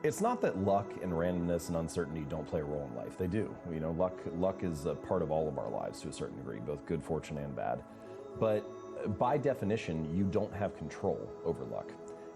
It's not that luck and randomness and uncertainty don't play a role in life. They do. You know, luck is a part of all of our lives to a certain degree, both good fortune and bad. But by definition, you don't have control over luck.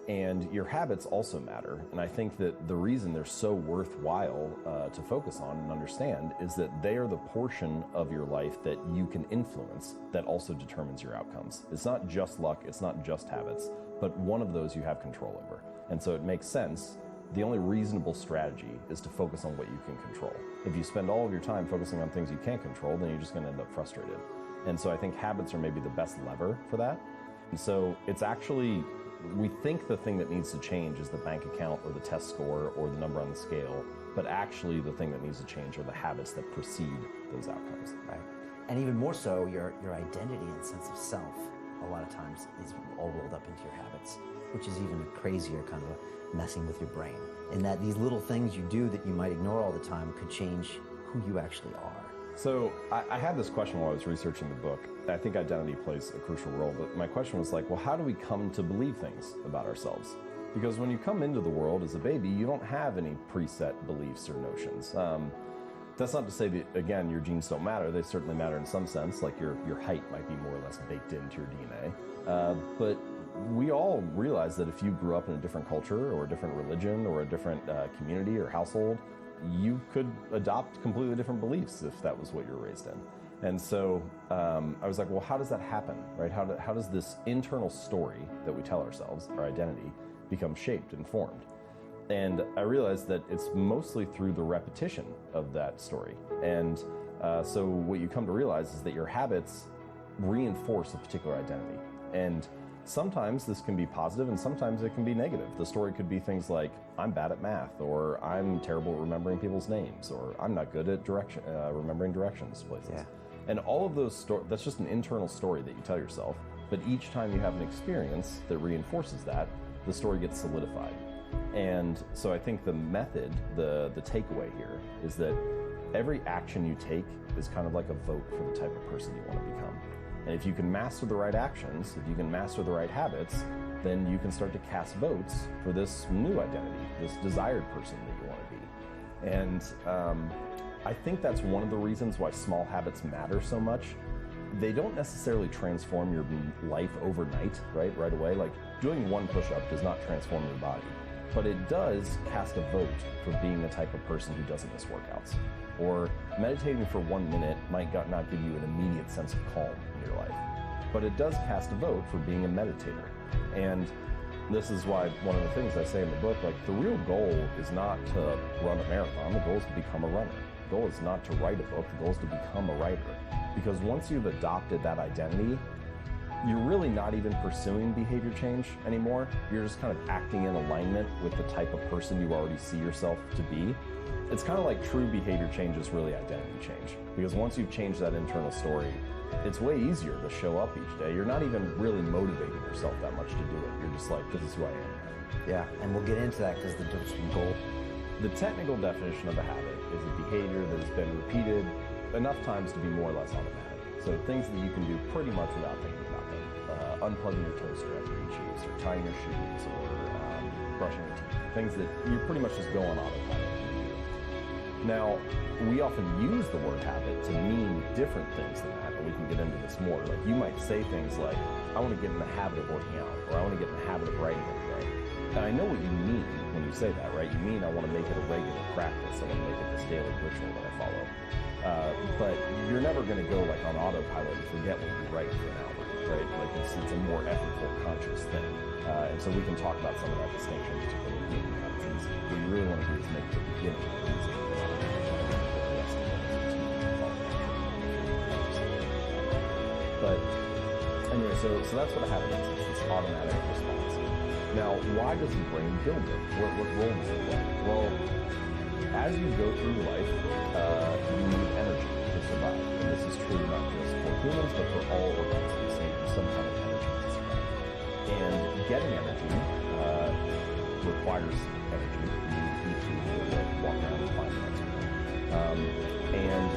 And your habits also matter. And I think that the reason they're so worthwhile to focus on and understand is that they are the portion of your life that you can influence that also determines your outcomes. It's not just luck, it's not just habits, but one of those you have control over. And so it makes sense. The only reasonable strategy is to focus on what you can control. If you spend all of your time focusing on things you can't control, then you're just going to end up frustrated. And so I think habits are maybe the best lever for that. And so it's actually, we think the thing that needs to change is the bank account or the test score or the number on the scale, but actually the thing that needs to change are the habits that precede those outcomes. Right. And even more so, your identity and sense of self, a lot of times, is all rolled up into your habits, which is even crazier kind of messing with your brain. And that these little things you do that you might ignore all the time could change who you actually are. So I had this question while I was researching the book. I think identity plays a crucial role, but my question was like, well, how do we come to believe things about ourselves? Because when you come into the world as a baby, you don't have any preset beliefs or notions. That's not to say that, again, your genes don't matter. They certainly matter in some sense, like your height might be more or less baked into your DNA. But we all realize that if you grew up in a different culture or a different religion or a different community or household, you could adopt completely different beliefs if that was what you were raised in. And so I was like, well, how does that happen, right? How does this internal story that we tell ourselves, our identity, become shaped and formed? And I realized that it's mostly through the repetition of that story. And so what you come to realize is that your habits reinforce a particular identity. And sometimes this can be positive and sometimes it can be negative. The story could be things like, I'm bad at math, or I'm terrible at remembering people's names, or I'm not good at remembering directions to places. Yeah. And all of those that's just an internal story that you tell yourself. But each time you have an experience that reinforces that, the story gets solidified. And so I think the method, the takeaway here is that every action you take is kind of like a vote for the type of person you want to become. And if you can master the right actions, if you can master the right habits, then you can start to cast votes for this new identity, this desired person that you want to be. And I think that's one of the reasons why small habits matter so much. They don't necessarily transform your life overnight, right away. Like doing one push-up does not transform your body, but it does cast a vote for being the type of person who doesn't miss workouts. Or meditating for 1 minute might not give you an immediate sense of calm in your life, but it does cast a vote for being a meditator. And this is why one of the things I say in the book, like the real goal is not to run a marathon, the goal is to become a runner. The goal is not to write a book, the goal is to become a writer. Because once you've adopted that identity, you're really not even pursuing behavior change anymore. You're just kind of acting in alignment with the type of person you already see yourself to be. It's kind of like true behavior change is really identity change. Because once you've changed that internal story, it's way easier to show up each day. You're not even really motivating yourself that much to do it. You're just like, this is who I am now. Yeah, and we'll get into that because the difference between goal. The technical definition of a habit is a behavior that has been repeated enough times to be more or less automatic. So things that you can do pretty much without thinking about them. Unplugging your toaster after you choose, or tying your shoes, or brushing your teeth. Things that you pretty much just go on autopilot. Now, we often use the word habit to mean different things than that, and we can get into this more. Like you might say things like, I want to get in the habit of working out, or I want to get in the habit of writing every day. And I know what you mean when you say that, right? You mean I want to make it a regular practice. I want to make it this daily ritual that I follow. But you're never going to go like on autopilot and forget what you write for an hour, right? Like it's a more effortful, conscious thing. And so we can talk about some of that distinction, particularly with beginning habits. What you really want to do is make the beginning easy. But anyway, so that's what a habit is. It's this automatic response. Now, why does the brain build it? What role does it play? Well, as you go through life, you need energy to survive. And this is true not just for humans, but for all organisms. They need some kind of energy to survive. And getting energy requires energy. You need food to walk around and find energy. And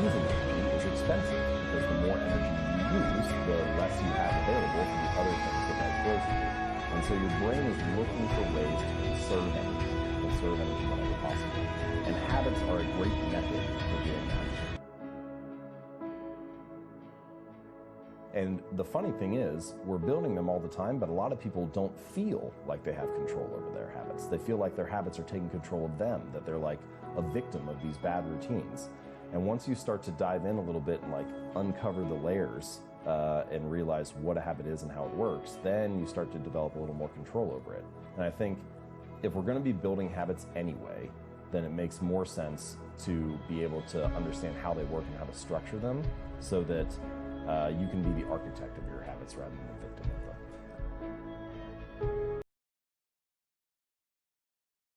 using energy is expensive because the more energy you use, the less you have available for the other things that life throws you. And so your brain is looking for ways to conserve energy. It's conserve energy whenever possible. And habits are a great method for doing that. And the funny thing is, we're building them all the time, but a lot of people don't feel like they have control over their habits. They feel like their habits are taking control of them, that they're like a victim of these bad routines. And once you start to dive in a little bit and like uncover the layers and realize what a habit is and how it works, then you start to develop a little more control over it. And I think if we're going to be building habits anyway, then it makes more sense to be able to understand how they work and how to structure them so that you can be the architect of your habits rather than the victim of them.